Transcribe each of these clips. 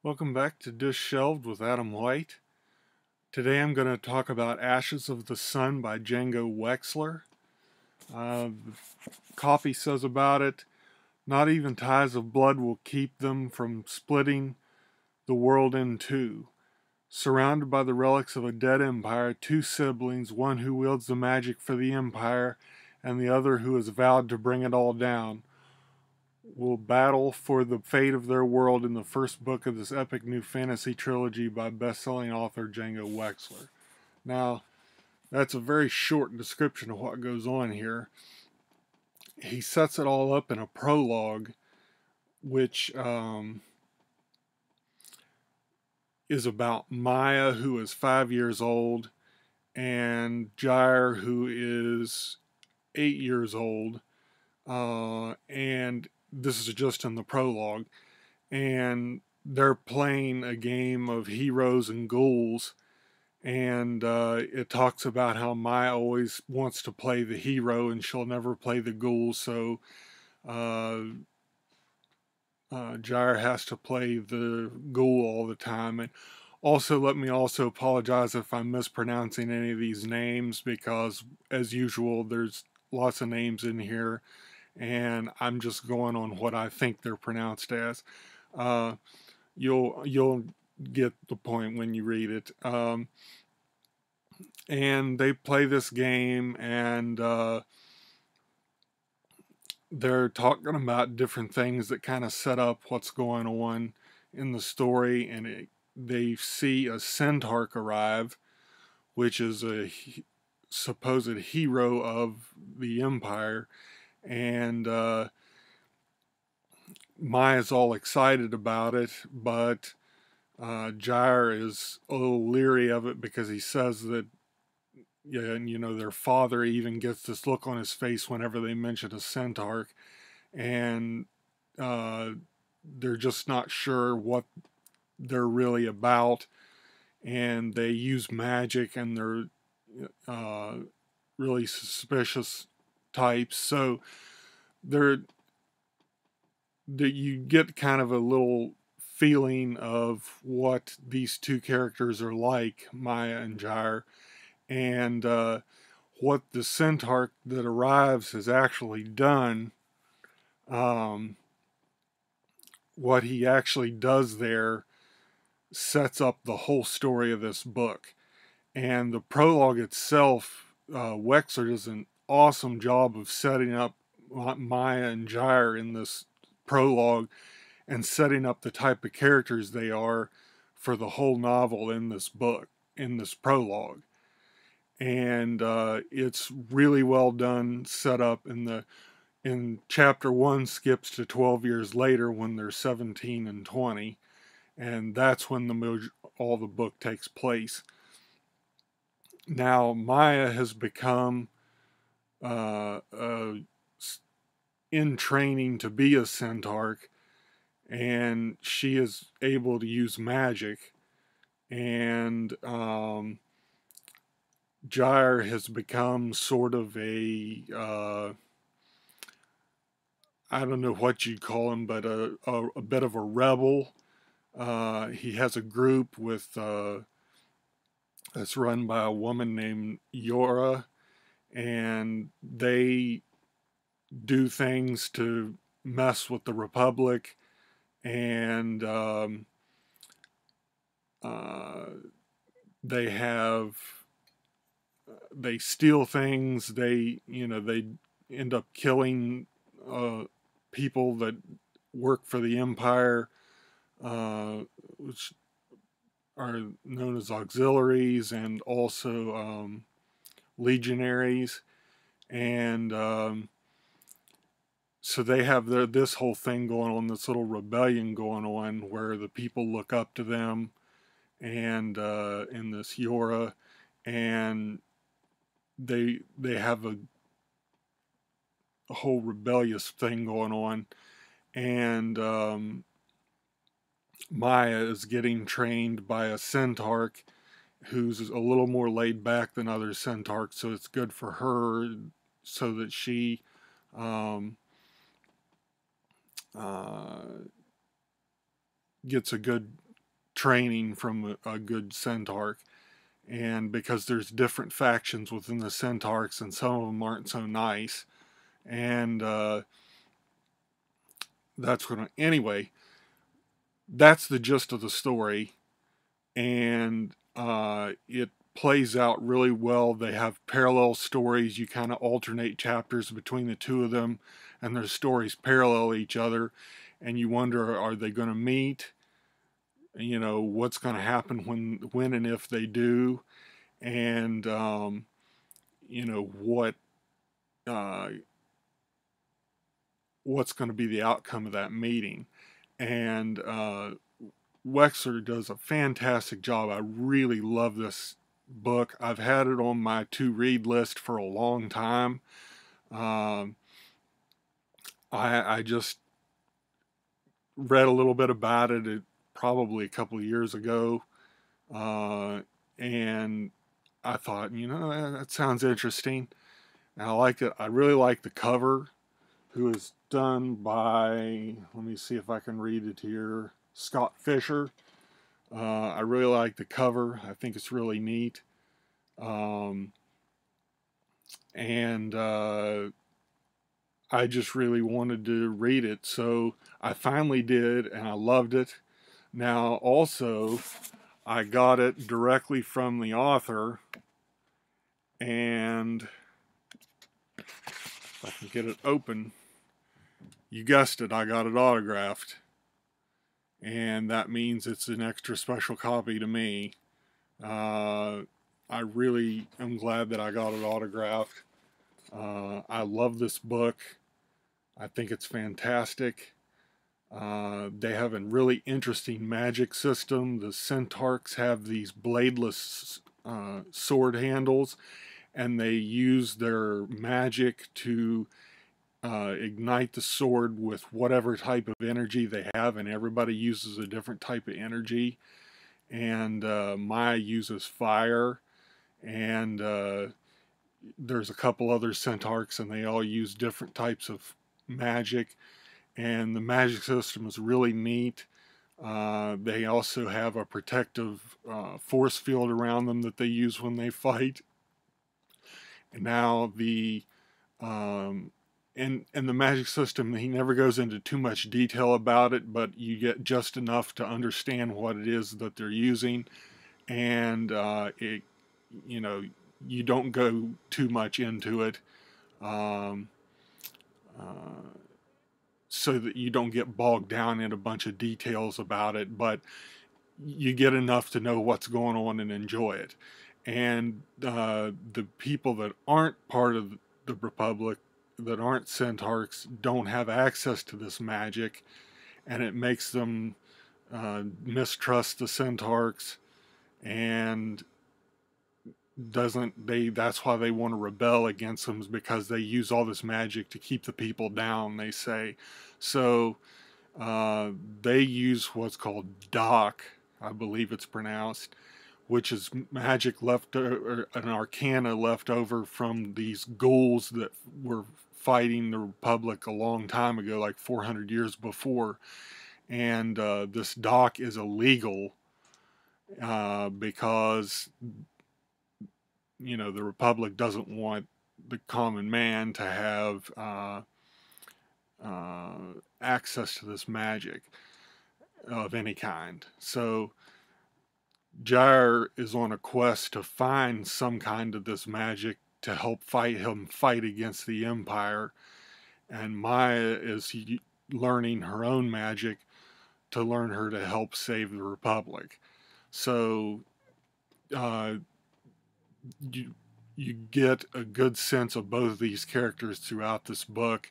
Welcome back to Dish Shelved with Adam White. Today I'm going to talk about Ashes of the Sun by Django Wexler. The copy says about it, not even ties of blood will keep them from splitting the world in two. Surrounded by the relics of a dead empire, two siblings, one who wields the magic for the empire and the other who has vowed to bring it all down, will battle for the fate of their world in the first book of this epic new fantasy trilogy by best-selling author Django Wexler. Now, that's a very short description of what goes on here. He sets it all up in a prologue, which is about Maya, who is 5 years old, and Jair, who is 8 years old, and this is just in the prologue, and they're playing a game of heroes and ghouls, and it talks about how Maya always wants to play the hero and she'll never play the ghoul, so Jair has to play the ghoul all the time. And also, let me also apologize if I'm mispronouncing any of these names, because as usual there's lots of names in here and I'm just going on what I think they're pronounced as. You'll get the point when you read it. And they play this game, and they're talking about different things that kind of set up what's going on in the story. And they see a centaur arrive, which is a supposed hero of the empire, and Maya's all excited about it, but Jair is a little leery of it because he says that, yeah, and their father even gets this look on his face whenever they mention a centaur, and they're just not sure what they're really about, and they use magic, and they're really suspicious types. So you get kind of a little feeling of what these two characters are like, Maya and Jair, and what the centaur that arrives has actually done. What he actually does there sets up the whole story of this book. And the prologue itself, Wexler does an awesome job of setting up Maya and Jair in this prologue and setting up the type of characters they are for the whole novel in this book, in this prologue. And it's really well done, set up. In chapter 1 skips to 12 years later when they're 17 and 20, and that's when all the book takes place. Now Maya has become in training to be a centaur, and she is able to use magic, and Jair has become sort of a I don't know what you'd call him, but a bit of a rebel. He has a group with that's run by a woman named Yora, and they do things to mess with the Republic, and they steal things. They end up killing people that work for the Empire, which are known as auxiliaries, and also legionaries. And so they have this whole thing going on, this little rebellion going on, where the people look up to them, and in this Yora, and they have a whole rebellious thing going on. And Maya is getting trained by a centaur who's a little more laid back than other centaurs, so it's good for her, so that she gets a good training from a good Centaurk. And because there's different factions within the Centaurks, and some of them aren't so nice. And that's what, anyway, that's the gist of the story. And it plays out really well. They have parallel stories. You kind of alternate chapters between the two of them, and their stories parallel each other. And you wonder, are they going to meet? You know, what's going to happen when and if they do? And you know, what's going to be the outcome of that meeting. And Wexler does a fantastic job. I really love this book. I've had it on my to-read list for a long time. I just read a little bit about it probably a couple of years ago, and I thought, you know, that sounds interesting. And I like it. I really like the cover, who is done by, let me see if I can read it here, Scott Fisher. I really like the cover. I think it's really neat. And I just really wanted to read it. So I finally did, and I loved it. Now, also, I got it directly from the author, and if I can get it open, you guessed it, I got it autographed. And that means it's an extra special copy to me. I really am glad that I got it autographed. I love this book. I think it's fantastic. They have a really interesting magic system. The Centaurks have these bladeless sword handles, and they use their magic to ignite the sword with whatever type of energy they have, and everybody uses a different type of energy. And Maya uses fire, and there's a couple other Centaurks, and they all use different types of magic. And the magic system is really neat. They also have a protective force field around them that they use when they fight. And now the and the magic system, he never goes into too much detail about it, but you get just enough to understand what it is that they're using. And it, you know, you don't go too much into it. So that you don't get bogged down in a bunch of details about it, but you get enough to know what's going on and enjoy it. And the people that aren't part of the Republic, that aren't Centaurks, don't have access to this magic, and it makes them mistrust the Centaurks, and that's why they want to rebel against them, is because they use all this magic to keep the people down, they say. So they use what's called Doc, I believe it's pronounced, which is magic left, or an arcana left over from these ghouls that were fighting the Republic a long time ago, like 400 years before. And this Doc is illegal because, you know, the Republic doesn't want the common man to have access to this magic of any kind. So Jair is on a quest to find some kind of this magic to help him fight against the Empire, and Maya is learning her own magic to learn her to help save the Republic. So you get a good sense of both of these characters throughout this book,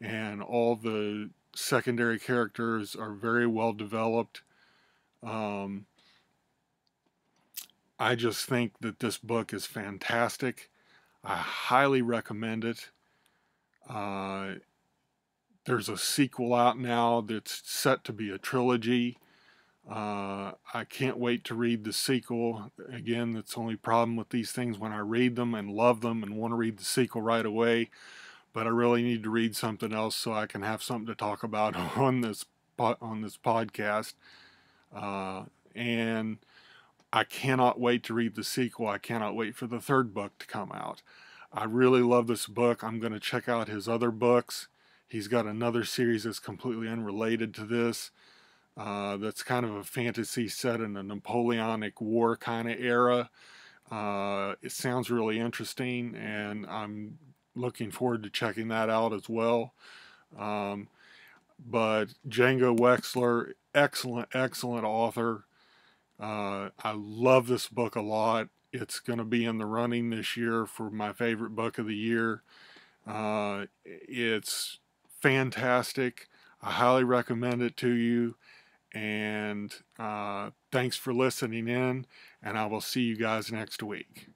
and all the secondary characters are very well developed. I just think that this book is fantastic. I highly recommend it. There's a sequel out now that's set to be a trilogy. I can't wait to read the sequel. Again, that's the only problem with these things, when I read them and love them and want to read the sequel right away. But I really need to read something else so I can have something to talk about on this podcast. and I cannot wait to read the sequel. I cannot wait for the third book to come out. I really love this book. I'm going to check out his other books. He's got another series that's completely unrelated to this. That's kind of a fantasy set in a Napoleonic War kind of era. It sounds really interesting, and I'm looking forward to checking that out as well. But Django Wexler, excellent, excellent author. I love this book a lot. It's going to be in the running this year for my favorite book of the year. It's fantastic. I highly recommend it to you. And thanks for listening in, and I will see you guys next week.